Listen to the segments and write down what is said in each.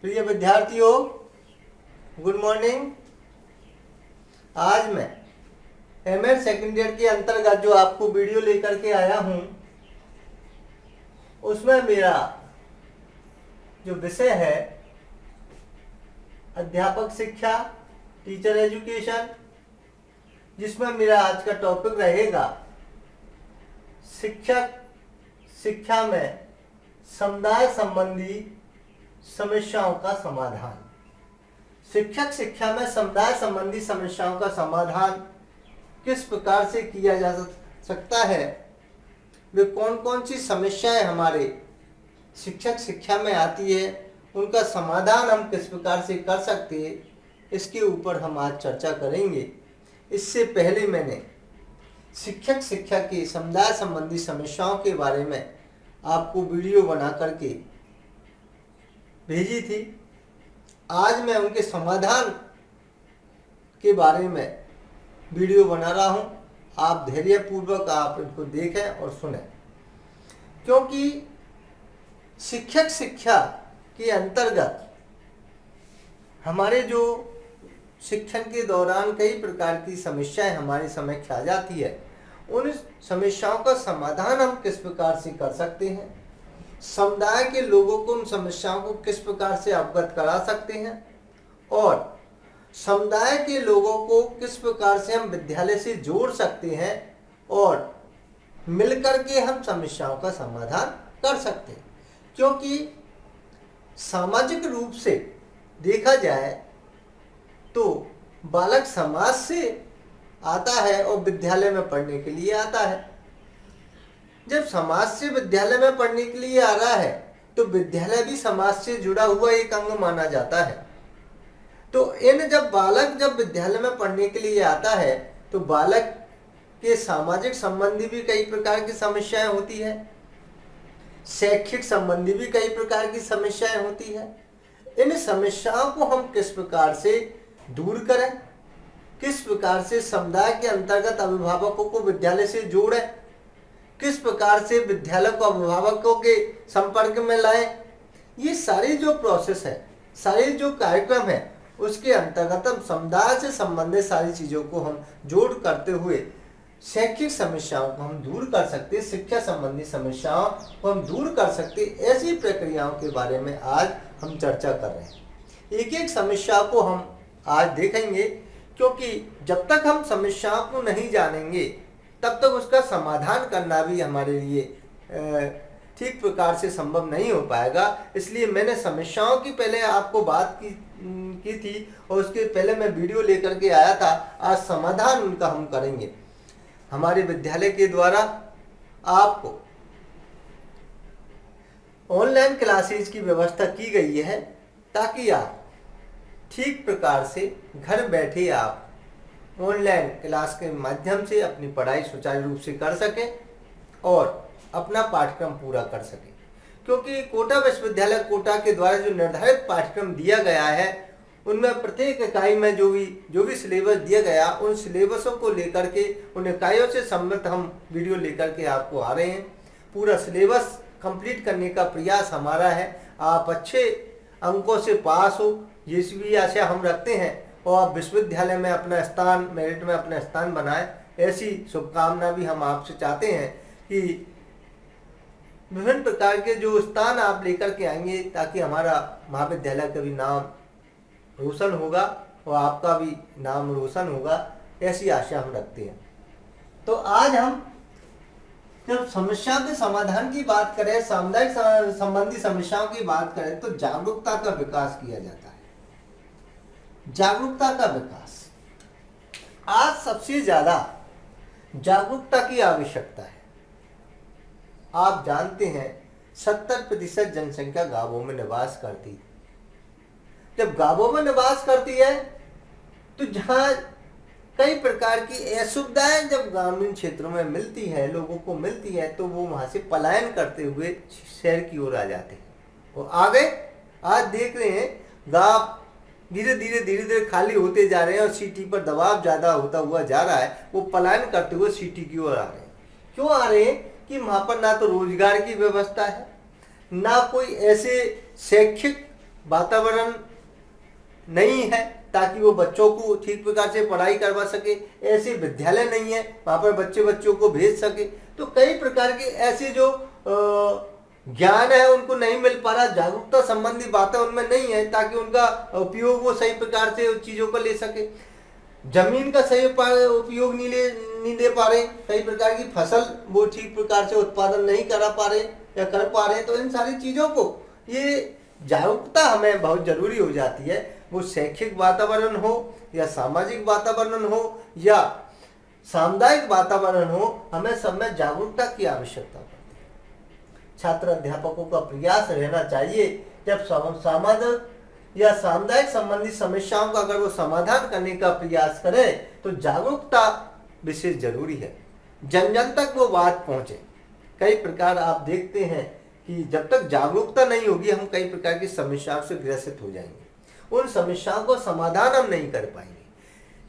प्रिय विद्यार्थियों, good morning. आज मैं एमएड सेकेंड ईयर के अंतर्गत जो आपको वीडियो लेकर के आया हूं, उसमें मेरा जो विषय है अध्यापक शिक्षा, टीचर एजुकेशन, जिसमें मेरा आज का टॉपिक रहेगा शिक्षक शिक्षा में समुदाय संबंधी समस्याओं का समाधान। शिक्षक शिक्षा में समुदाय संबंधी समस्याओं का समाधान किस प्रकार से किया जा सकता है, वे कौन कौन सी समस्याएं हमारे शिक्षक शिक्षा में आती है, उनका समाधान हम किस प्रकार से कर सकते हैं, इसके ऊपर हम आज चर्चा करेंगे। इससे पहले मैंने शिक्षक शिक्षा के समुदाय संबंधी समस्याओं के बारे में आपको वीडियो बना करके भेजी थी। आज मैं उनके समाधान के बारे में वीडियो बना रहा हूं। आप धैर्यपूर्वक आप इनको देखें और सुनें, क्योंकि शिक्षक शिक्षा के अंतर्गत हमारे जो शिक्षण के दौरान कई प्रकार की समस्याएं हमारे समक्ष आ जाती है, उन समस्याओं का समाधान हम किस प्रकार से कर सकते हैं, समुदाय के लोगों को उन समस्याओं को किस प्रकार से अवगत करा सकते हैं और समुदाय के लोगों को किस प्रकार से हम विद्यालय से जोड़ सकते हैं और मिलकर के हम समस्याओं का समाधान कर सकते हैं। क्योंकि सामाजिक रूप से देखा जाए तो बालक समाज से आता है और विद्यालय में पढ़ने के लिए आता है। जब समाज से विद्यालय में पढ़ने के लिए आ रहा है तो विद्यालय भी समाज से जुड़ा हुआ एक अंग माना जाता है। तो जब बालक विद्यालय में पढ़ने के लिए आता है तो बालक के सामाजिक संबंधी भी कई प्रकार की समस्याएं होती है, शैक्षिक संबंधी भी कई प्रकार की समस्याएं होती है। इन समस्याओं को हम किस प्रकार से दूर करें, किस प्रकार से समुदाय के अंतर्गत अभिभावकों को विद्यालय से जोड़ें, किस प्रकार से विद्यालय को अभिभावकों के संपर्क में लाएं, ये सारी जो प्रोसेस है, सारे जो कार्यक्रम है, उसके अंतर्गत हम समुदाय से संबंधित सारी चीज़ों को हम जोड़ करते हुए शैक्षिक समस्याओं को हम दूर कर सकते, शिक्षा संबंधी समस्याओं को हम दूर कर सकते। ऐसी प्रक्रियाओं के बारे में आज हम चर्चा कर रहे हैं। एक एक समस्या को हम आज देखेंगे, क्योंकि जब तक हम समस्याओं को नहीं जानेंगे तब तक उसका समाधान करना भी हमारे लिए ठीक प्रकार से संभव नहीं हो पाएगा। इसलिए मैंने समस्याओं की पहले आपको बात की थी और उसके पहले मैं वीडियो लेकर के आया था। आज समाधान उनका हम करेंगे। हमारे विद्यालय के द्वारा आपको ऑनलाइन क्लासेज की व्यवस्था की गई है, ताकि आप ठीक प्रकार से घर बैठे आप ऑनलाइन क्लास के माध्यम से अपनी पढ़ाई सुचारू रूप से कर सकें और अपना पाठ्यक्रम पूरा कर सकें। क्योंकि कोटा विश्वविद्यालय कोटा के द्वारा जो निर्धारित पाठ्यक्रम दिया गया है, उनमें प्रत्येक इकाई में जो भी सिलेबस दिया गया, उन सिलेबसों को लेकर के उन इकाइयों से संबंधित हम वीडियो लेकर के आपको आ रहे हैं। पूरा सिलेबस कंप्लीट करने का प्रयास हमारा है। आप अच्छे अंकों से पास हो, ये भी आशा हम रखते हैं और आप विश्वविद्यालय में अपना स्थान, मेरिट में अपना स्थान बनाएं। ऐसी शुभकामना भी हम आपसे चाहते हैं कि विभिन्न प्रकार के जो स्थान आप लेकर के आएंगे, ताकि हमारा महाविद्यालय का भी नाम रोशन होगा और आपका भी नाम रोशन होगा, ऐसी आशा हम रखते हैं। तो आज हम जब समस्या के समाधान की बात करें, सामुदायिक संबंधी समस्याओं की बात करें, तो जागरूकता का विकास किया जाता है। जागरूकता का विकास आज सबसे ज्यादा जागरूकता की आवश्यकता है। आप जानते हैं 70% जनसंख्या गांवों में निवास करती है। जब गांवों में निवास करती है तो जहां कई प्रकार की असुविधाएं जब ग्रामीण क्षेत्रों में मिलती है, लोगों को मिलती है, तो वो वहां से पलायन करते हुए शहर की ओर आ जाते हैं। वो आ गए, आज देख रहे हैं गांव धीरे धीरे खाली होते जा रहे हैं और सिटी पर दबाव ज्यादा होता हुआ जा रहा है। वो पलायन करते हुए सिटी की ओर आ रहे हैं। क्यों आ रहे हैं? कि वहां पर ना तो रोजगार की व्यवस्था है, ना कोई ऐसे शैक्षिक वातावरण नहीं है ताकि वो बच्चों को ठीक प्रकार से पढ़ाई करवा सके, ऐसे विद्यालय नहीं है वहाँ पर बच्चों को भेज सके। तो कई प्रकार के ऐसे जो ज्ञान है उनको नहीं मिल पा रहा, जागरूकता संबंधी बातें उनमें नहीं है ताकि उनका उपयोग वो सही प्रकार से उन चीज़ों को ले सके। जमीन का सही उपयोग नहीं ले पा रहे, कई प्रकार की फसल वो ठीक प्रकार से उत्पादन नहीं करा पा रहे या कर पा रहे। तो इन सारी चीज़ों को ये जागरूकता हमें बहुत जरूरी हो जाती है। वो शैक्षिक वातावरण हो या सामाजिक वातावरण हो या सामुदायिक वातावरण हो, हमें सब में जागरूकता की आवश्यकता पड़ती है। छात्र अध्यापकों का प्रयास रहना चाहिए जब सामाजिक या सामुदायिक संबंधी समस्याओं का अगर वो समाधान करने का प्रयास करें तो जागरूकता विशेष जरूरी है, जन जन तक वो बात पहुंचे। कई प्रकार आप देखते हैं कि जब तक जागरूकता नहीं होगी हम कई प्रकार की समस्याओं से ग्रसित हो जाएंगे, उन समस्याओं को समाधान हम नहीं कर पाएंगे।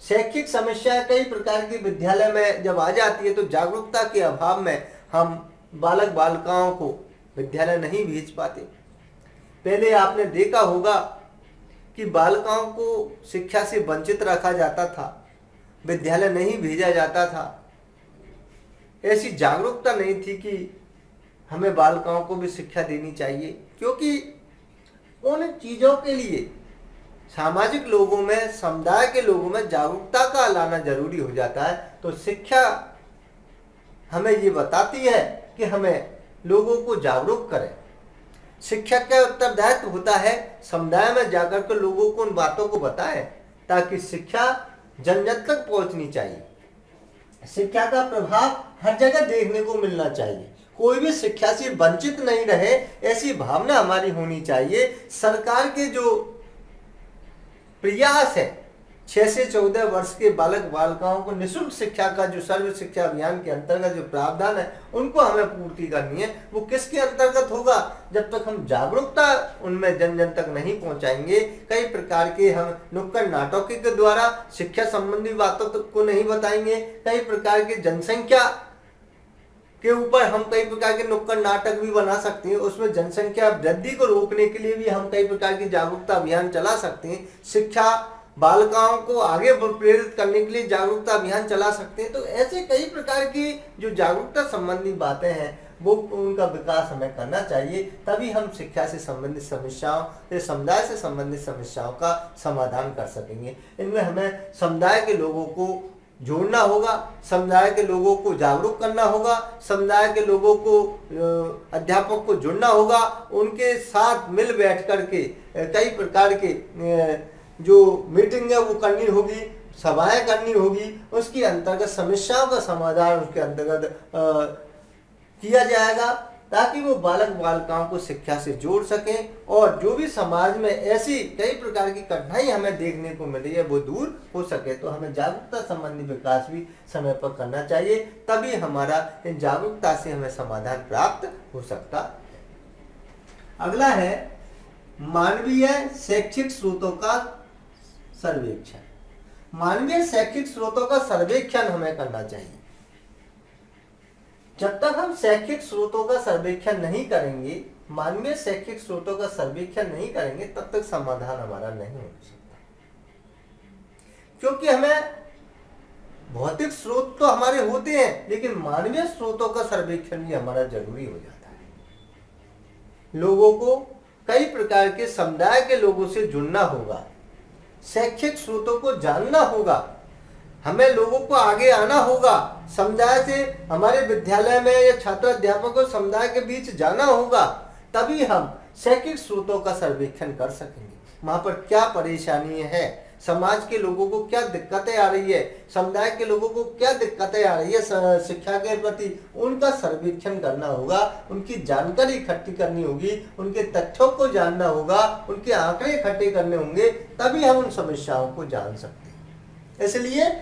शैक्षिक समस्याएं कई प्रकार की विद्यालय में जब आ जाती है तो जागरूकता के अभाव में हम बालक बालिकाओं को विद्यालय नहीं भेज पाते। पहले आपने देखा होगा कि बालिकाओं को शिक्षा से वंचित रखा जाता था, विद्यालय नहीं भेजा जाता था। ऐसी जागरूकता नहीं थी कि हमें बालिकाओं को भी शिक्षा देनी चाहिए, क्योंकि उन चीज़ों के लिए सामाजिक लोगों में, समुदाय के लोगों में जागरूकता का लाना जरूरी हो जाता है। तो शिक्षा हमें ये बताती है कि हमें लोगों को जागरूक करें। शिक्षक का उत्तरदायित्व होता है समुदाय में जाकर के लोगों को उन बातों को बताएं ताकि शिक्षा जन जन तक पहुंचनी चाहिए। शिक्षा का प्रभाव हर जगह देखने को मिलना चाहिए, कोई भी शिक्षा से वंचित नहीं रहे, ऐसी भावना हमारी होनी चाहिए। सरकार के जो प्रयास है 6 से 14 वर्ष के बालक बालिकाओं को निःशुल्क शिक्षा का जो सर्व शिक्षा अभियान के अंतर्गत जो प्रावधान है उनको हमें पूर्ति करनी है। वो किसके अंतर्गत होगा? जब तक हम जागरूकता उनमें जन जन तक नहीं पहुंचाएंगे। कई प्रकार के हम नुक्कड़ नाटकों के द्वारा शिक्षा संबंधी बातों को नहीं बताएंगे, कई प्रकार की जनसंख्या के ऊपर हम कई प्रकार के नुक्कड़ नाटक भी बना सकते हैं। उसमें जनसंख्या वृद्धि को रोकने के लिए भी हम कई प्रकार की जागरूकता अभियान चला सकते हैं। शिक्षा बालिकाओं को आगे प्रेरित करने के लिए जागरूकता अभियान चला सकते हैं। तो ऐसे कई प्रकार की जो जागरूकता संबंधी बातें हैं वो उनका विकास हमें करना चाहिए, तभी हम शिक्षा से संबंधित समस्याओं या समुदाय से संबंधित समस्याओं का समाधान कर सकेंगे। इनमें हमें समुदाय के लोगों को जोड़ना होगा, समुदाय के लोगों को जागरूक करना होगा, समुदाय के लोगों को अध्यापक को जुड़ना होगा, उनके साथ मिल बैठ करके कई प्रकार के जो मीटिंग है वो करनी होगी, सभाएं करनी होगी। उसके अंतर्गत समस्याओं का समाधान उसके अंतर्गत किया जाएगा ताकि वो बालक बालिकाओं को शिक्षा से जोड़ सकें और जो भी समाज में ऐसी कई प्रकार की कठिनाई हमें देखने को मिली है वो दूर हो सके। तो हमें जागरूकता संबंधी विकास भी समय पर करना चाहिए, तभी हमारा इन जागरूकता से हमें समाधान प्राप्त हो सकता है। अगला है मानवीय शैक्षिक स्रोतों का सर्वेक्षण। मानवीय शैक्षिक स्रोतों का सर्वेक्षण हमें करना चाहिए। जब तक हम शैक्षिक स्रोतों का सर्वेक्षण नहीं करेंगे, मानवीय शैक्षिक स्रोतों का सर्वेक्षण नहीं करेंगे, तब तक समाधान हमारा नहीं हो सकता। क्योंकि हमें भौतिक स्रोत तो हमारे होते हैं, लेकिन मानवीय स्रोतों का सर्वेक्षण भी हमारा जरूरी हो जाता है। लोगों को कई प्रकार के समुदाय के लोगों से जुड़ना होगा, शैक्षिक स्रोतों को जानना होगा, हमें लोगों को आगे आना होगा, समुदाय से हमारे विद्यालय में या छात्र अध्यापकों समुदाय के बीच जाना होगा, तभी हम शैक्षिक स्रोतों का सर्वेक्षण कर सकेंगे। वहां पर क्या परेशानी है, समाज के लोगों को क्या दिक्कतें आ रही है, समुदाय के लोगों को क्या दिक्कतें आ रही है शिक्षा के प्रति, उनका सर्वेक्षण करना होगा, उनकी जानकारी इकट्ठी करनी होगी, उनके तथ्यों को जानना होगा, उनके आंकड़े इकट्ठे करने होंगे, तभी हम उन समस्याओं को जान सकते हैं। इसलिए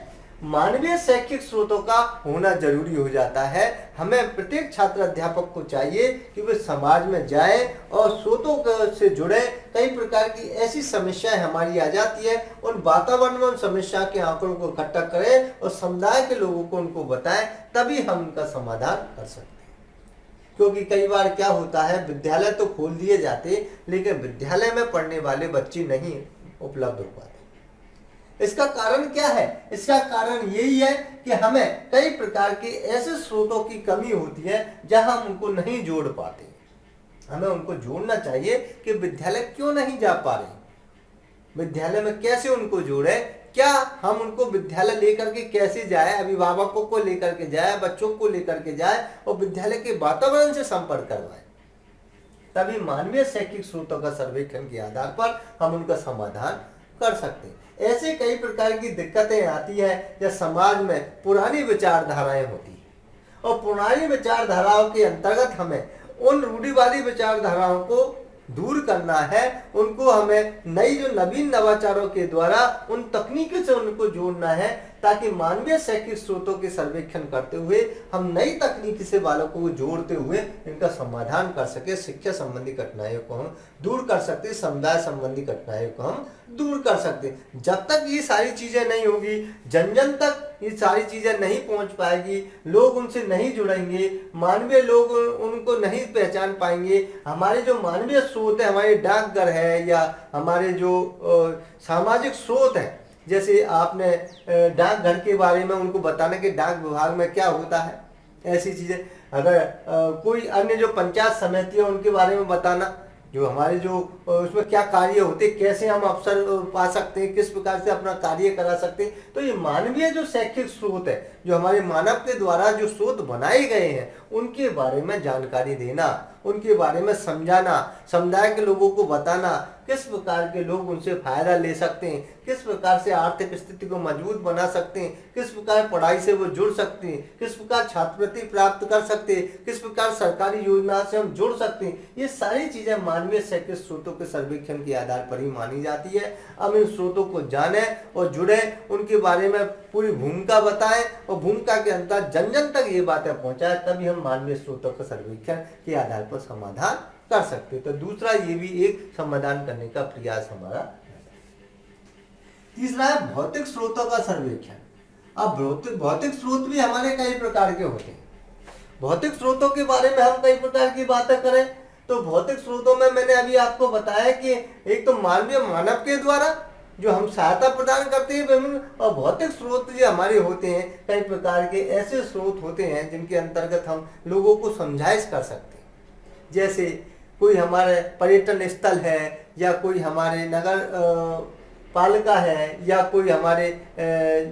मानवीय शैक्षिक स्रोतों का होना जरूरी हो जाता है। हमें प्रत्येक छात्र अध्यापक को चाहिए कि वे समाज में जाएं और स्रोतों से जुड़े। कई प्रकार की ऐसी समस्याएं हमारी आ जाती है, उन वातावरण में उन समस्या के आंकड़ों को इकट्ठा करें और समुदाय के लोगों को उनको बताएं, तभी हम उनका समाधान कर सकते हैं। क्योंकि कई बार क्या होता है, विद्यालय तो खोल दिए जाते लेकिन विद्यालय में पढ़ने वाले बच्चे नहीं उपलब्ध हो पाते। इसका कारण क्या है? इसका कारण यही है कि हमें कई प्रकार के ऐसे स्रोतों की कमी होती है जहां हम उनको नहीं जोड़ पाते। हमें उनको जोड़ना चाहिए कि विद्यालय क्यों नहीं जा पा रहे, विद्यालय में कैसे उनको जोड़े, क्या हम उनको विद्यालय लेकर के कैसे जाए, अभिभावकों को लेकर के जाए, बच्चों को लेकर के जाए और विद्यालय के वातावरण से संपर्क करवाए। तभी मानवीय शैक्षिक स्रोतों का सर्वेक्षण के आधार पर हम उनका समाधान कर सकते हैं। ऐसे कई प्रकार की दिक्कतें आती है जब समाज में पुरानी विचारधाराएं होती है और पुरानी विचारधाराओं के अंतर्गत हमें उन रूढ़िवादी विचारधाराओं को दूर करना है, उनको हमें नई जो नवीन नवाचारों के द्वारा उन तकनीकों से उनको जोड़ना है ताकि मानवीय शैक्षिक स्रोतों के सर्वेक्षण करते हुए हम नई तकनीकी से बालकों को जोड़ते हुए इनका समाधान कर सके, शिक्षा संबंधी कठिनाइयों को हम दूर कर सकते, समुदाय संबंधी कठिनाइयों को हम दूर कर सकते। जब तक ये सारी चीजें नहीं होगी, जन जन तक ये सारी चीजें नहीं पहुंच पाएगी, लोग उनसे नहीं जुड़ेंगे, मानवीय लोग उनको नहीं पहचान पाएंगे, हमारे जो मानवीय स्रोत है, हमारे डाकघर है या हमारे जो सामाजिक स्रोत है, जैसे आपने डाकघर के बारे में उनको बताना कि डाक विभाग में क्या होता है, ऐसी चीजें। अगर कोई अन्य जो पंचायत समिति है उनके बारे में बताना, जो हमारे जो उसमें क्या कार्य होते, कैसे हम अवसर पा सकते हैं, किस प्रकार से अपना कार्य करा सकते हैं। तो ये मानवीय जो शैक्षिक स्रोत है, जो हमारे मानव के द्वारा जो स्रोत बनाए गए हैं उनके बारे में जानकारी देना, उनके बारे में समझाना, समुदाय के लोगों को बताना किस प्रकार के लोग उनसे फायदा ले सकते हैं, किस प्रकार से आर्थिक स्थिति को मजबूत बना सकते हैं, किस प्रकार पढ़ाई से वो जुड़ सकते हैं, किस प्रकार छात्रवृत्ति प्राप्त कर सकते हैं, किस प्रकार सरकारी योजना से हम जुड़ सकते हैं। ये सारी चीजें मानवीय शैक्षिक स्रोतों के सर्वेक्षण के आधार पर ही मानी जाती है। अब इन स्रोतों को जाने और जुड़े, उनके बारे में पूरी भूमिका बताएं और भूमिका के अंतर जन जन तक ये बातें पहुंचाएं, तभी हम मानवीय स्रोतों का सर्वेक्षण के आधार पर समाधान कर सकते। तो दूसरा ये भी एक समाधान करने का प्रयास हमारा। तीसरा है भौतिक स्रोतों का सर्वेक्षण। अब भौतिक स्रोत भी हमारे कई प्रकार के होते हैं। भौतिक स्रोतों के बारे में हम कई प्रकार की बातें करें तो भौतिक स्रोतों में मैंने अभी आपको बताया कि एक तो मानवीय मानव के द्वारा जो हम सहायता प्रदान करते हैं विभिन्न, और भौतिक स्रोत जो हमारे होते हैं कई प्रकार के ऐसे स्रोत होते हैं जिनके अंतर्गत हम लोगों को समझाइश कर सकते हैं। जैसे कोई हमारे पर्यटन स्थल है या कोई हमारे नगर पालिका है या कोई हमारे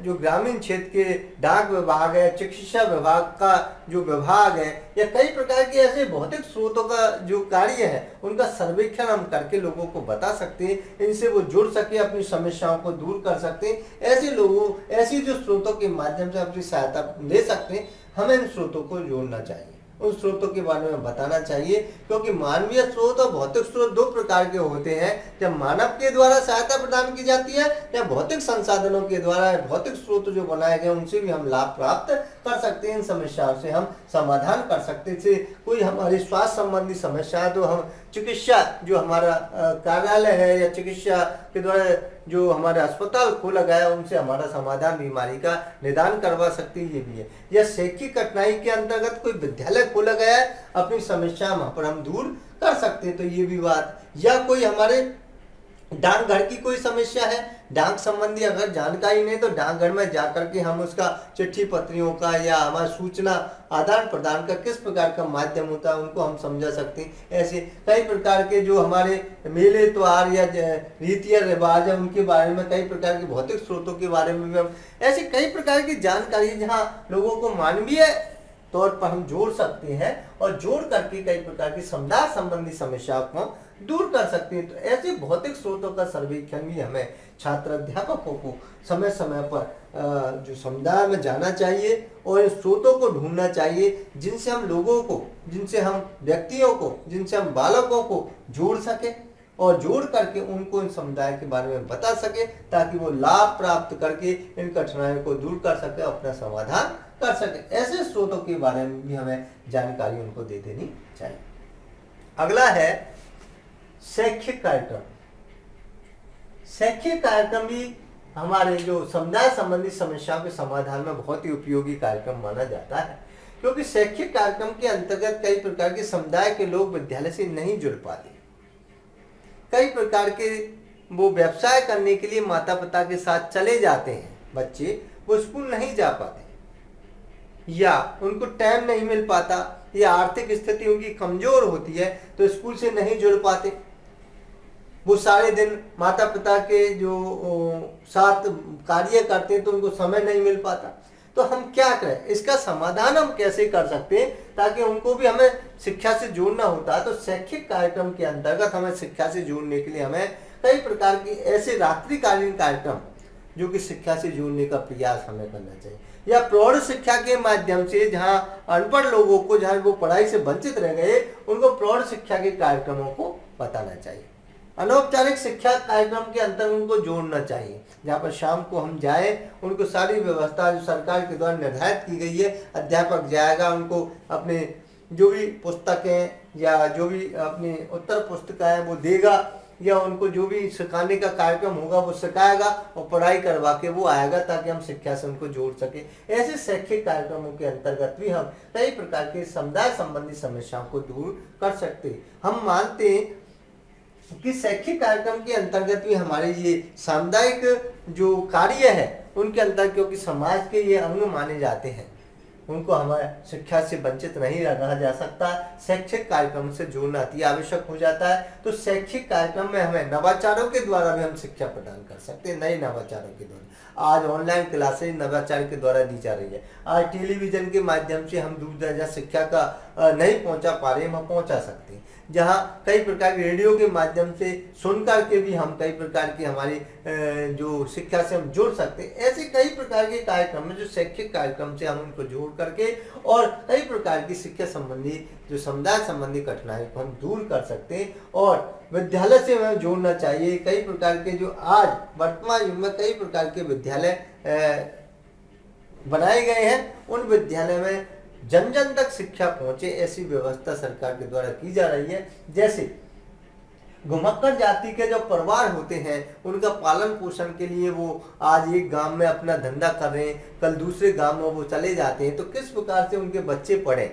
जो ग्रामीण क्षेत्र के डाक विभाग है, चिकित्सा विभाग का जो विभाग है, या कई प्रकार के ऐसे भौतिक स्रोतों का जो कार्य है उनका सर्वेक्षण हम करके लोगों को बता सकते हैं, इनसे वो जुड़ सके, अपनी समस्याओं को दूर कर सकते हैं। ऐसी जो स्रोतों के माध्यम से अपनी सहायता ले सकते हैं, हमें इन स्रोतों को जोड़ना चाहिए, उन स्रोतों के बारे में बताना चाहिए। क्योंकि मानवीय स्रोत और भौतिक स्रोत दो प्रकार के होते हैं। जब मानव के द्वारा सहायता प्रदान की जाती है या भौतिक संसाधनों के द्वारा भौतिक स्रोत जो बनाए गए उनसे भी हम लाभ प्राप्त कर सकते हैं, इन समस्याओं से हम समाधान कर सकते हैं। कोई हमारी स्वास्थ्य संबंधी समस्या है तो हम चिकित्सा जो हमारा कार्यालय है या चिकित्सा के द्वारा जो हमारा अस्पताल खोला गया है उनसे हमारा समाधान, बीमारी का निदान करवा सकते हैं, ये भी है। या शैक्षिक कठिनाई के अंतर्गत कोई विद्यालय खोला गया है, अपनी समस्या वहां पर हम दूर कर सकते हैं, तो ये भी बात। या कोई हमारे डाकघर की कोई समस्या है, डाक संबंधी अगर जानकारी नहीं तो डाकघर में जाकर के हम उसका चिट्ठी पत्रियों का या हमारा सूचना आदान प्रदान का किस प्रकार का माध्यम होता है उनको हम समझा सकते हैं। ऐसे कई प्रकार के जो हमारे मेले त्योहार या रीतियां रिवाज है उनके बारे में, कई प्रकार के भौतिक स्रोतों के बारे में भी हम ऐसी कई प्रकार की जानकारी जहाँ लोगों को मानवीय तौर पर हम जोड़ सकते हैं और जोड़ करके कई प्रकार की समुदाय संबंधी समस्याओं को दूर कर सकते हैं। तो ऐसे भौतिक स्रोतों का सर्वेक्षण भी हमें छात्र अध्यापकों को समय समय पर जो समुदाय में जाना चाहिए और इन स्रोतों को ढूंढना चाहिए जिनसे हम लोगों को, जिनसे हम व्यक्तियों को, जिनसे हम बालकों को जोड़ सके और जोड़ करके उनको इन समुदाय के बारे में बता सके ताकि वो लाभ प्राप्त करके इन कठिनाइयों को दूर कर सके, अपना समाधान कर सके। ऐसे स्रोतों के बारे में भी हमें जानकारी उनको दे देनी चाहिए। अगला है शैक्षिक कार्यक्रम। शैक्षिक कार्यक्रम भी हमारे जो समुदाय संबंधी समस्याओं के समाधान में बहुत ही उपयोगी कार्यक्रम माना जाता है। क्योंकि शैक्षिक कार्यक्रम के अंतर्गत कई प्रकार के समुदाय के लोग विद्यालय से नहीं जुड़ पाते। कई प्रकार के वो व्यवसाय करने के लिए माता पिता के साथ चले जाते हैं, बच्चे वो स्कूल नहीं जा पाते, या उनको टाइम नहीं मिल पाता, या आर्थिक स्थिति उनकी कमजोर होती है तो स्कूल से नहीं जुड़ पाते। वो सारे दिन माता पिता के जो साथ कार्य करते हैं तो उनको समय नहीं मिल पाता। तो हम क्या करें, इसका समाधान हम कैसे कर सकते हैं ताकि उनको भी हमें शिक्षा से जोड़ना होता है। तो शैक्षिक कार्यक्रम के अंतर्गत हमें शिक्षा से जोड़ने के लिए हमें कई प्रकार की ऐसे रात्रिकालीन कार्यक्रम जो कि शिक्षा से जोड़ने का प्रयास हमें करना चाहिए, या प्रौढ़ शिक्षा के माध्यम से जहां अनपढ़ लोगों को, जहां वो पढ़ाई से वंचित रह गए, उनको प्रौढ़ शिक्षा के कार्यक्रमों को बताना चाहिए। अनौपचारिक शिक्षा कार्यक्रम के अंतर्गत उनको जोड़ना चाहिए, जहाँ पर शाम को हम जाएं, उनको सारी व्यवस्था जो सरकार के द्वारा निर्धारित की गई है, अध्यापक जाएगा, उनको अपने जो भी पुस्तकें या जो भी अपनी उत्तर पुस्तिकाएं वो देगा, या उनको जो भी सिखाने का कार्यक्रम होगा वो सिखाएगा और पढ़ाई करवा के वो आएगा, ताकि हम शिक्षा से उनको जोड़ सके। ऐसे शैक्षिक कार्यक्रमों के अंतर्गत भी हम कई प्रकार के समुदाय संबंधी समस्याओं को दूर कर सकते हैं। हम मानते हैं कि शैक्षिक कार्यक्रम के अंतर्गत भी हमारे ये सामुदायिक जो कार्य है उनके अंतर्गत, क्योंकि समाज के ये अंग माने जाते हैं, उनको हमारे शिक्षा से वंचित नहीं रखा जा सकता। शैक्षिक कार्यक्रम से जोड़ना अति आवश्यक हो जाता है। तो शैक्षिक कार्यक्रम में हमें नवाचारों के द्वारा भी हम शिक्षा प्रदान कर सकते हैं, नए नवाचारों के द्वारा। आज ऑनलाइन क्लासेज नवाचार के द्वारा दी जा रही है। आज टेलीविजन के माध्यम से हम दूर दराज शिक्षा का नहीं पहुंचा पा रहे, हम पहुंचा सकते हैं। जहाँ कई प्रकार के रेडियो के माध्यम से सुनकर के भी हम कई प्रकार की हमारी जो शिक्षा से हम जुड़ सकते हैं। ऐसे कई प्रकार के कार्यक्रम है जो शैक्षिक कार्यक्रम से हम उनको जोड़ करके और कई प्रकार की शिक्षा संबंधी जो समुदाय संबंधी कठिनाई को हम दूर कर सकते हैं। और विद्यालय से हमें जोड़ना चाहिए। कई प्रकार के जो आज वर्तमान युग में कई प्रकार के विद्यालय बनाए गए हैं, उन विद्यालय में जन जन तक शिक्षा पहुंचे ऐसी व्यवस्था सरकार के द्वारा की जा रही है। जैसे घुमक्कड़ जाति के जो परिवार होते हैं उनका पालन पोषण के लिए वो आज एक गांव में अपना धंधा कर रहे हैं, कल दूसरे गांव में वो चले जाते हैं, तो किस प्रकार से उनके बच्चे पढ़े,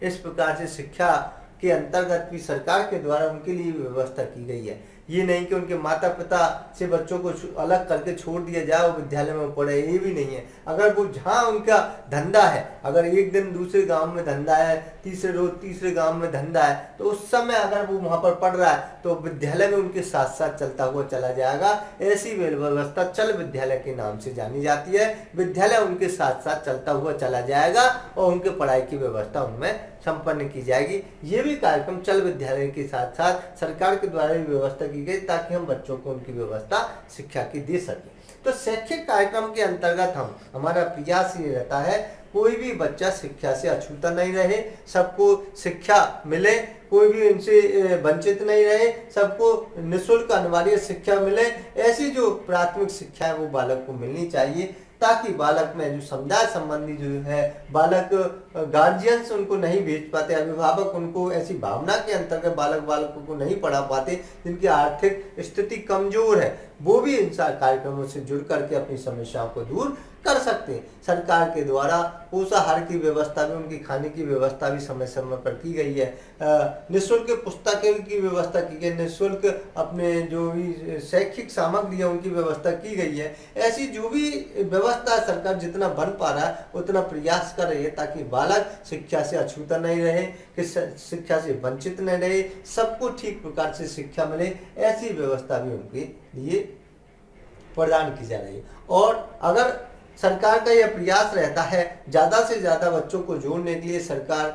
इस प्रकार से शिक्षा के अंतर्गत भी सरकार के द्वारा उनके लिए व्यवस्था की गई है। ये नहीं कि उनके माता पिता से बच्चों को अलग करके छोड़ दिया जाए और विद्यालय में पढ़े, ये भी नहीं है। अगर वो जहाँ उनका धंधा है, अगर एक दिन दूसरे गांव में धंधा है, तीसरे रोज तीसरे गांव में धंधा है, तो उस समय अगर वो वहाँ पर पढ़ रहा है तो विद्यालय में उनके साथ साथ चलता हुआ चला जाएगा। ऐसी व्यवस्था चल विद्यालय के नाम से जानी जाती है। विद्यालय उनके साथ साथ चलता हुआ चला जाएगा और उनके पढ़ाई की व्यवस्था उनमें संपन्न की जाएगी। ये भी कार्यक्रम चल विद्यालय के साथ साथ सरकार के द्वारा भी व्यवस्था की गई ताकि हम बच्चों को उनकी व्यवस्था शिक्षा की दे सके। तो शैक्षिक कार्यक्रम के अंतर्गत हमारा प्रयास ये रहता है कोई भी बच्चा शिक्षा से अछूता नहीं रहे, सबको शिक्षा मिले, कोई भी इनसे वंचित नहीं रहे, सबको निःशुल्क अनिवार्य शिक्षा मिले। ऐसी जो प्राथमिक शिक्षा है वो बालक को मिलनी चाहिए ताकि बालक में जो समुदाय संबंधी जो है बालक गार्जियंस उनको नहीं भेज पाते, अभिभावक उनको ऐसी भावना के अंतर्गत बालकों को नहीं पढ़ा पाते जिनकी आर्थिक स्थिति कमजोर है, वो भी इन कार्यक्रमों से जुड़ करके अपनी समस्याओं को दूर कर सकते हैं। सरकार के द्वारा पोषाहार की व्यवस्था भी, उनकी खाने की व्यवस्था भी समय समय पर की गई है। निःशुल्क पुस्तकें की व्यवस्था की गई, निःशुल्क अपने जो भी शैक्षिक सामग्री है उनकी व्यवस्था की गई है। ऐसी जो भी व्यवस्था सरकार जितना बन पा रहा है उतना प्रयास कर रही है ताकि बालक शिक्षा से अछूता नहीं रहे, कि शिक्षा से वंचित नहीं रहे, सबको ठीक प्रकार से शिक्षा मिले। ऐसी व्यवस्था भी उनके लिए प्रदान की जा रही है। और अगर सरकार का यह प्रयास रहता है ज़्यादा से ज़्यादा बच्चों को जोड़ने के लिए, सरकार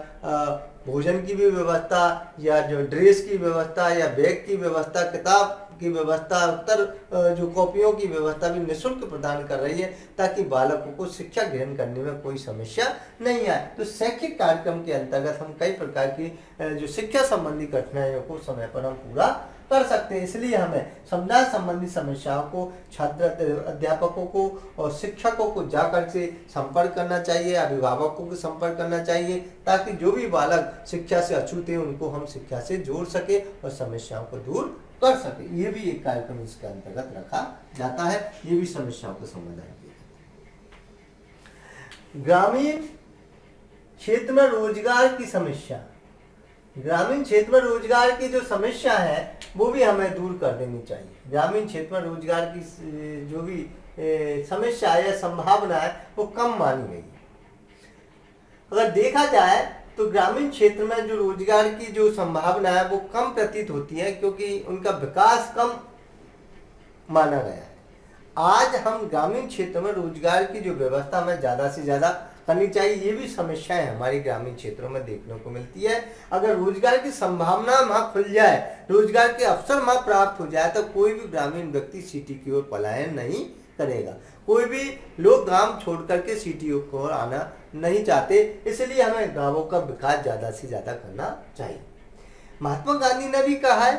भोजन की भी व्यवस्था या जो ड्रेस की व्यवस्था या बैग की व्यवस्था, किताब की व्यवस्था, उत्तर जो कॉपियों की व्यवस्था भी निःशुल्क प्रदान कर रही है ताकि बालकों को शिक्षा ग्रहण करने में कोई समस्या नहीं आए। तो शैक्षिक कार्यक्रम के अंतर्गत हम कई प्रकार की जो शिक्षा संबंधी कठिनाइयों को समय पर हम पूरा कर सकते हैं। इसलिए हमें समुदाय संबंधी समस्याओं को छात्र अध्यापकों को और शिक्षकों को जाकर से संपर्क करना चाहिए, अभिभावकों को संपर्क करना चाहिए ताकि जो भी बालक शिक्षा से अछूते हैं उनको हम शिक्षा से जोड़ सके और समस्याओं को दूर कर सके। ये भी एक कार्यक्रम इसके अंतर्गत रखा जाता है। ये भी समस्याओं का समाधान किया। ग्रामीण क्षेत्र में रोजगार की समस्या, ग्रामीण क्षेत्र में रोजगार की जो समस्या है वो भी हमें दूर कर देनी चाहिए। ग्रामीण क्षेत्र में रोजगार की जो भी समस्या है या संभावना है वो कम मानी गई है। अगर देखा जाए तो ग्रामीण क्षेत्र में जो रोजगार की जो संभावना है वो कम प्रतीत होती है, क्योंकि उनका विकास कम माना गया है। आज हम ग्रामीण क्षेत्र में रोजगार की जो व्यवस्था हमें ज़्यादा से ज़्यादा करनी चाहिए, ये भी समस्याएं हमारी ग्रामीण क्षेत्रों में देखने को मिलती है। अगर रोजगार की संभावना वहाँ खुल जाए, रोजगार के अवसर वहाँ प्राप्त हो जाए, तो कोई भी ग्रामीण व्यक्ति सिटी की ओर पलायन नहीं करेगा। कोई भी लोग गांव छोड़ करके सिटी की ओर आना नहीं चाहते, इसलिए हमें गांवों का विकास ज़्यादा से ज़्यादा करना चाहिए। महात्मा गांधी ने भी कहा है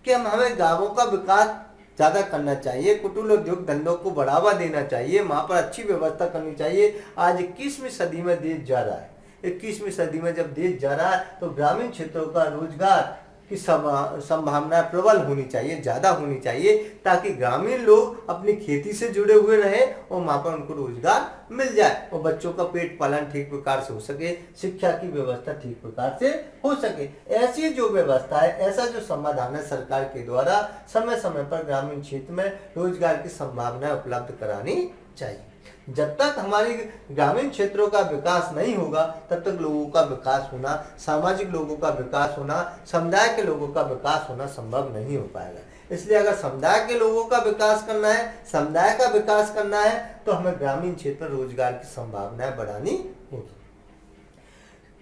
कि हमें गांवों का विकास ज़्यादा करना चाहिए, कुटीर उद्योग धंधों को बढ़ावा देना चाहिए, वहाँ पर अच्छी व्यवस्था करनी चाहिए। आज 21वीं सदी में देश जा रहा है, 21वीं सदी में जब देश जा रहा है तो ग्रामीण क्षेत्रों का रोजगार की संभावना प्रबल होनी चाहिए, ज़्यादा होनी चाहिए, ताकि ग्रामीण लोग अपनी खेती से जुड़े हुए रहें और वहाँ पर उनको रोजगार मिल जाए और बच्चों का पेट पालन ठीक प्रकार से हो सके, शिक्षा की व्यवस्था ठीक प्रकार से हो सके। ऐसी जो व्यवस्था है, ऐसा जो समाधान है सरकार के द्वारा समय समय पर ग्रामीण क्षेत्र में रोजगार की संभावनाएं उपलब्ध करानी चाहिए। जब तक हमारी ग्रामीण क्षेत्रों का विकास नहीं होगा तब तक लोगों का विकास होना, सामाजिक लोगों का विकास होना, समुदाय के लोगों का विकास होना संभव नहीं हो पाएगा। इसलिए अगर समुदाय के लोगों का विकास करना है, समुदाय का विकास करना है, तो हमें ग्रामीण क्षेत्र में रोजगार की संभावनाएं बढ़ानी होगी।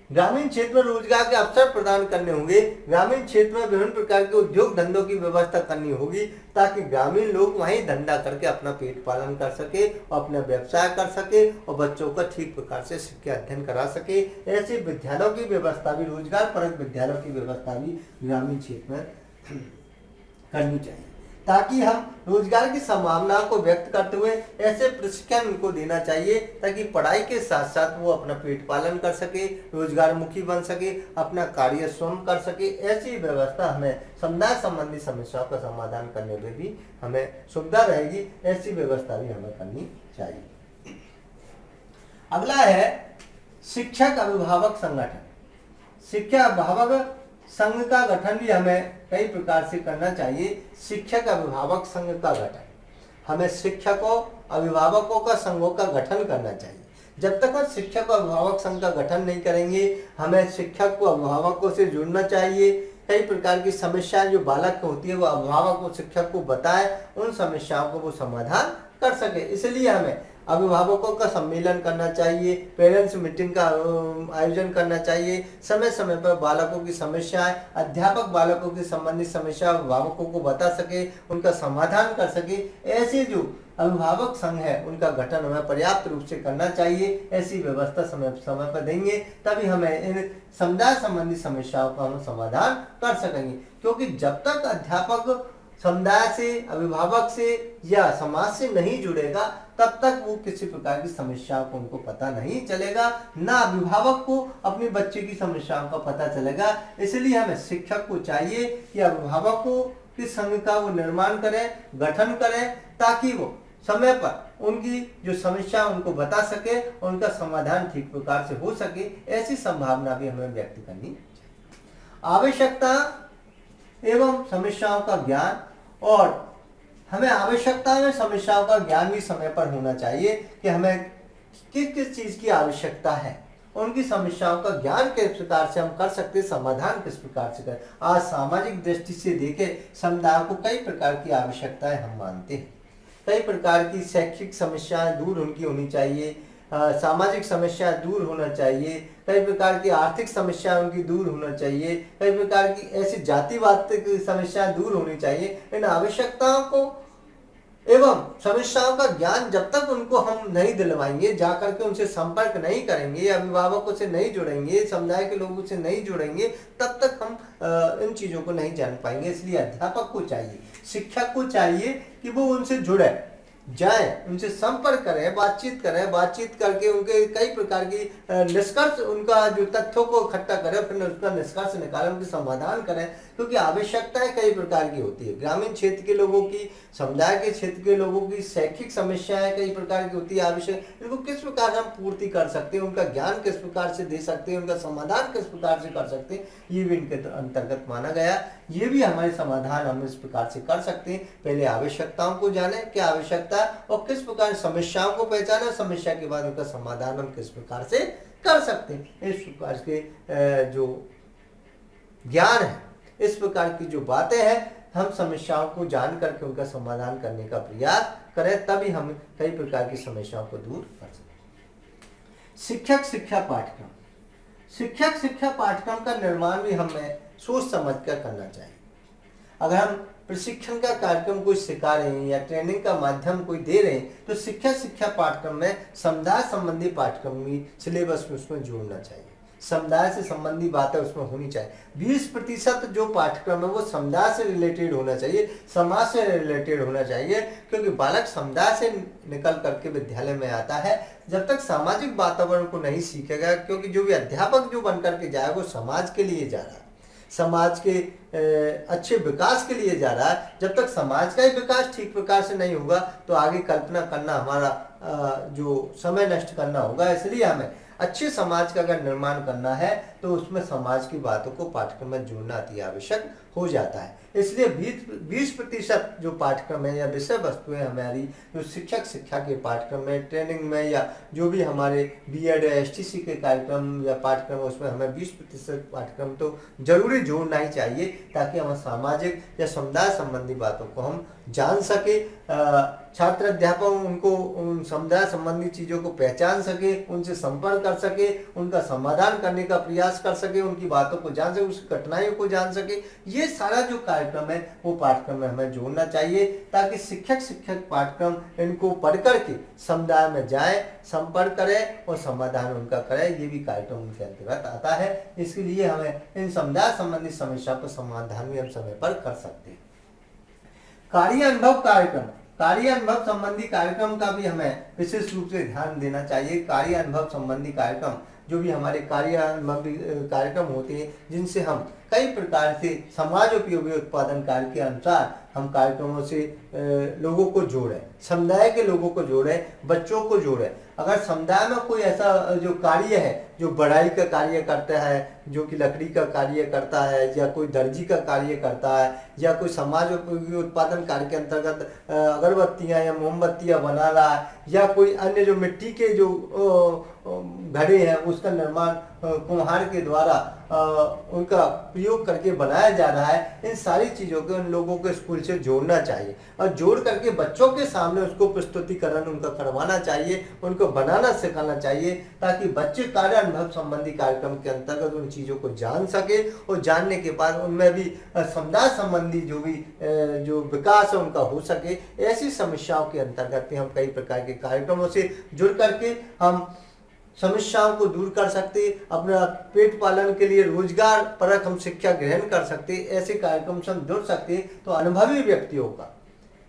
ग्रामीण क्षेत्र में रोजगार के अवसर प्रदान करने होंगे। ग्रामीण क्षेत्र में विभिन्न प्रकार के उद्योग धंधों की व्यवस्था करनी होगी, ताकि ग्रामीण लोग वहीं धंधा करके अपना पेट पालन कर सके और अपना व्यवसाय कर सके और बच्चों का ठीक प्रकार से शिक्षा अध्ययन करा सके। ऐसे विद्यालयों की व्यवस्था भी, रोजगार परक विद्यालयों की व्यवस्था भी ग्रामीण क्षेत्र में करनी चाहिए, ताकि हम रोजगार की संभावनाओं को व्यक्त करते हुए ऐसे प्रशिक्षण उनको देना चाहिए ताकि पढ़ाई के साथ साथ वो अपना पेट पालन कर सके, रोजगार मुखी बन सके, अपना कार्य स्वयं कर सके। ऐसी व्यवस्था हमें समुदाय संबंधी समस्याओं का समाधान करने में भी हमें सुविधा रहेगी। ऐसी व्यवस्था भी हमें करनी चाहिए। अगला है शिक्षक अभिभावक संगठन। शिक्षा अभिभावक संघ का गठन भी हमें कई प्रकार से करना चाहिए। शिक्षक अभिभावक संघ का गठन, हमें शिक्षकों अभिभावकों का संघों का गठन करना चाहिए। जब तक हम शिक्षक और अभिभावक संघ का गठन नहीं करेंगे, हमें शिक्षक को अभिभावकों से जुड़ना चाहिए। कई प्रकार की समस्याएं जो बालक को होती है वो अभिभावक को शिक्षक को बताए, उन समस्याओं को वो समाधान कर सके। इसलिए हमें अभिभावकों का सम्मेलन करना चाहिए, पेरेंट्स मीटिंग का आयोजन करना चाहिए। समय समय पर बालकों की समस्याएं, अध्यापक बालकों की संबंधित समस्या अभिभावकों को बता सके, उनका समाधान कर सके। ऐसे जो अभिभावक संघ है उनका गठन हमें पर्याप्त रूप से करना चाहिए। ऐसी व्यवस्था समय समय पर देंगे तभी हमें इन समुदाय संबंधी समस्याओं का हम समाधान कर सकेंगे, क्योंकि जब तक अध्यापक समुदाय से, अभिभावक से या समाज से नहीं जुड़ेगा तब तक वो किसी प्रकार की समस्याओं को उनको पता नहीं चलेगा, ना अभिभावक को अपने बच्चे की समस्याओं का पता चलेगा। इसलिए हमें शिक्षक को चाहिए कि अभिभावकों के संघ का वो निर्माण करें, गठन करें, ताकि वो समय पर उनकी जो समस्या उनको बता सके और उनका समाधान ठीक प्रकार से हो सके। ऐसी संभावना भी हमें व्यक्त करनी चाहिए। आवश्यकता एवं समस्याओं का ज्ञान, और हमें आवश्यकता में समस्याओं का ज्ञान भी समय पर होना चाहिए कि हमें किस किस चीज की आवश्यकता है, उनकी समस्याओं का ज्ञान किस प्रकार से हम कर सकते, समाधान किस प्रकार से करें। आज सामाजिक दृष्टि से देखें, समुदाय को कई प्रकार की आवश्यकताएं हम मानते हैं। कई प्रकार की शैक्षिक समस्याएं दूर उनकी होनी चाहिए, सामाजिक समस्या दूर होना चाहिए, कई प्रकार की आर्थिक समस्या उनकी दूर होना चाहिए, कई प्रकार की ऐसी जातिवाद की समस्या दूर होनी चाहिए। इन आवश्यकताओं को एवं समस्याओं का ज्ञान जब तक उनको हम नहीं दिलवाएंगे, जाकर के उनसे संपर्क नहीं करेंगे, अभिभावकों से नहीं जुड़ेंगे, समुदाय के लोगों से नहीं जुड़ेंगे, तब तक हम इन चीजों को नहीं जान पाएंगे। इसलिए अध्यापक को चाहिए, शिक्षक को चाहिए कि वो उनसे जुड़े, जाएं, उनसे संपर्क करें, बातचीत करें, बातचीत करके उनके कई प्रकार की निष्कर्ष, उनका जो तथ्यों को इकट्ठा करें, फिर उसका निष्कर्ष निकालें, उनके समाधान करें। क्योंकि आवश्यकताएं कई प्रकार की होती है, ग्रामीण क्षेत्र के लोगों की, समुदाय के क्षेत्र के लोगों की शैक्षिक समस्याएं कई प्रकार की होती है। आवश्यक इनको किस प्रकार हम पूर्ति कर सकते हैं, उनका ज्ञान किस प्रकार से दे सकते हैं, उनका समाधान किस प्रकार से कर सकते हैं, ये भी इनके अंतर्गत माना गया। ये भी हमारे समाधान हम इस प्रकार से कर सकते हैं। पहले आवश्यकताओं को जाने, क्या आवश्यकता और किस प्रकार समस्याओं को पहचाने, समस्या के बाद उनका समाधान हम किस प्रकार से कर सकते हैं। इस प्रकार के जो ज्ञान है, इस प्रकार की जो बातें हैं, हम समस्याओं को जान करके उनका समाधान करने का प्रयास करें, तभी हम कई प्रकार की समस्याओं को दूर कर सकते हैं। शिक्षक शिक्षा पाठ्यक्रम, शिक्षक शिक्षा पाठ्यक्रम का निर्माण भी हमें सोच समझ कर करना चाहिए। अगर हम प्रशिक्षण का कार्यक्रम कोई सिखा रहे हैं या ट्रेनिंग का माध्यम कोई दे रहे हैं, तो शिक्षा शिक्षा पाठ्यक्रम में समुदाय संबंधी पाठ्यक्रम भी सिलेबस में उसमें जोड़ना चाहिए। समुदाय से संबंधी बातें उसमें होनी चाहिए। 20% जो पाठ्यक्रम है वो समुदाय से रिलेटेड होना चाहिए, समाज से रिलेटेड होना चाहिए। क्योंकि बालक समुदाय से निकल करके विद्यालय में आता है, जब तक सामाजिक वातावरण को नहीं सीखेगा, क्योंकि जो भी अध्यापक जो बन करके जाए वो समाज के लिए जा रहा है, समाज के अच्छे विकास के लिए जा रहा है। जब तक समाज का ही विकास ठीक प्रकार से नहीं होगा, तो आगे कल्पना करना हमारा जो समय नष्ट करना होगा। इसलिए हमें अच्छे समाज का अगर निर्माण करना है, तो उसमें समाज की बातों को पाठ्यक्रम में जोड़ना अति आवश्यक हो जाता है। इसलिए 20% जो पाठ्यक्रम है या विषय वस्तुएं हमारी जो शिक्षक शिक्षा के पाठ्यक्रम में, ट्रेनिंग में, या जो भी हमारे बीएड या एसटीसी के कार्यक्रम या पाठ्यक्रम, उसमें हमें 20% पाठ्यक्रम तो जरूरी जोड़ना ही चाहिए, ताकि हम सामाजिक या समुदाय संबंधी बातों को हम जान सके, छात्र अध्यापक उनको उन समुदाय संबंधी चीज़ों को पहचान सके, उनसे संपर्क कर सके, उनका समाधान करने का प्रयास कर सके, उनकी बातों को जान सके, उसकी कठिनाइयों को जान सके। ये सारा जो कार्यक्रम है वो पाठ्यक्रम में हमें जोड़ना चाहिए, ताकि शिक्षक शिक्षक पाठ्यक्रम इनको पढ़ करके समुदाय में जाए, संपर्क करें और समाधान उनका करें। ये भी कार्यक्रम उनके अंतर्गत आता है। इसके लिए हमें इन समुदाय संबंधी समस्या को समाधान भी हम समय पर कर सकते हैं। कार्य अनुभव कार्यक्रम, कार्य अनुभव संबंधी कार्यक्रम का भी हमें विशेष रूप से ध्यान देना चाहिए। कार्य अनुभव संबंधी कार्यक्रम, जो भी हमारे कार्य अनुभव कार्यक्रम होते हैं, जिनसे हम कई प्रकार से समाज उपयोगी उत्पादन कार्य के अनुसार हम कार्यक्रमों से लोगों को जोड़ें, समुदाय के लोगों को जोड़ें, बच्चों को जोड़ें। अगर समुदाय में कोई ऐसा जो कार्य है, जो बढ़ाई का कार्य करता है, जो कि लकड़ी का कार्य करता है, या कोई दर्जी का कार्य करता है, या कोई समाज उपयोगी उत्पादन कार्य के अंतर्गत अगरबत्तियाँ या मोमबत्तियाँ बना रहा है, या कोई अन्य जो मिट्टी के जो घड़े हैं उसका निर्माण कुम्हार के द्वारा उनका प्रयोग करके बनाया जा रहा है, इन सारी चीज़ों को उन लोगों को स्कूल से जोड़ना चाहिए और जोड़ करके बच्चों के सामने उसको प्रस्तुतिकरण उनका करवाना चाहिए, उनको बनाना सिखाना चाहिए, ताकि बच्चे कार्य अनुभव संबंधी कार्यक्रम के अंतर्गत उन चीज़ों को जान सके और जानने के बाद उनमें भी समुदाय संबंधी जो भी जो विकास है उनका हो सके। ऐसी समस्याओं के अंतर्गत हम कई प्रकार के कार्यक्रमों से जुड़ करके हम समस्याओं को दूर कर सकते, अपना पेट पालन के लिए रोजगार परक हम शिक्षा ग्रहण कर सकते। ऐसे कार्यक्रम से हम जुड़ सकते। तो अनुभवी व्यक्तियों का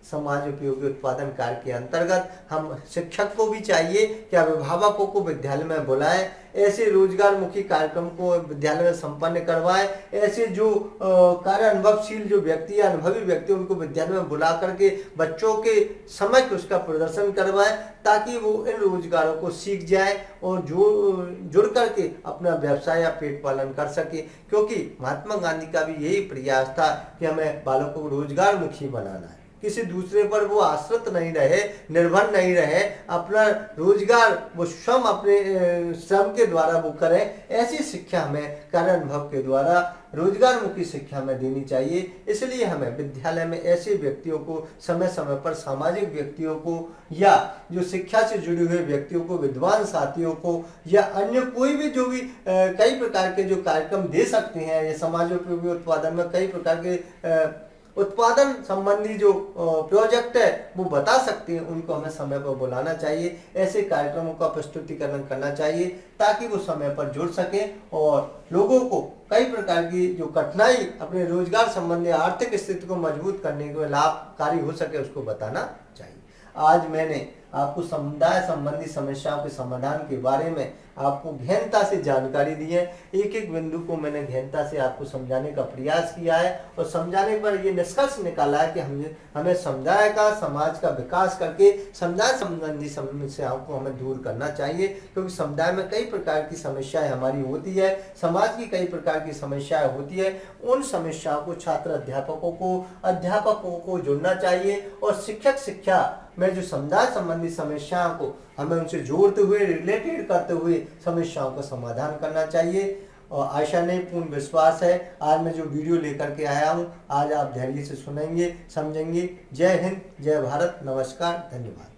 समाज उपयोगी उत्पादन कार्य के अंतर्गत हम शिक्षक को भी चाहिए कि अभिभावकों को विद्यालय में बुलाएं, ऐसे रोजगार मुखी कार्यक्रम को विद्यालय में संपन्न करवाएं। ऐसे जो कार्य अनुभवशील जो व्यक्ति या अनुभवी व्यक्ति उनको विद्यालय में बुला करके बच्चों के समक्ष उसका प्रदर्शन करवाएं, ताकि वो इन रोजगारों को सीख जाए और जुड़ करके अपना व्यवसाय या पेट पालन कर सके। क्योंकि महात्मा गांधी का भी यही प्रयास था कि हमें बालकों को रोजगार मुखी बनाना है, किसी दूसरे पर वो आश्रित नहीं रहे, निर्भर नहीं रहे, अपना रोजगार वो स्वयं अपने श्रम के द्वारा वो करें। ऐसी शिक्षा हमें कार्य अनुभव के द्वारा रोजगार मुखी शिक्षा में देनी चाहिए। इसलिए हमें विद्यालय में ऐसे व्यक्तियों को समय समय पर, सामाजिक व्यक्तियों को या जो शिक्षा से जुड़े हुए व्यक्तियों को, विद्वान साथियों को या अन्य कोई भी जो भी कई प्रकार के जो कार्यक्रम दे सकते हैं, या समाज उपयोगी उत्पादन में कई प्रकार के उत्पादन संबंधी जो प्रोजेक्ट है वो बता सकते हैं, उनको हमें समय पर बुलाना चाहिए। ऐसे कार्यक्रमों का प्रस्तुतिकरण करना चाहिए, ताकि वो समय पर जुड़ सके और लोगों को कई प्रकार की जो कठिनाई अपने रोजगार संबंधी आर्थिक स्थिति को मजबूत करने के लाभकारी हो सके, उसको बताना चाहिए। आज मैंने आपको समुदाय संबंधी समस्याओं के समाधान के बारे में आपको गहनता से जानकारी दी है। एक एक बिंदु को मैंने गहनता से आपको समझाने का प्रयास किया है और समझाने पर ये निष्कर्ष निकाला है कि हमें समुदाय का, समाज का विकास करके समुदाय संबंधी समस्याओं को हमें दूर करना चाहिए, क्योंकि समुदाय में कई प्रकार की समस्याएं हमारी होती है, समाज की कई प्रकार की समस्याएं होती है। उन समस्याओं को छात्र अध्यापकों को जोड़ना चाहिए और शिक्षक शिक्षा में जो समुदाय संबंधी समस्याओं को हमें उनसे जोड़ते हुए, रिलेटेड करते हुए समस्याओं का समाधान करना चाहिए। और आशा नहीं, पूर्ण विश्वास है आज मैं जो वीडियो लेकर के आया हूँ, आज आप धैर्य से सुनेंगे, समझेंगे। जय हिंद, जय भारत, नमस्कार, धन्यवाद।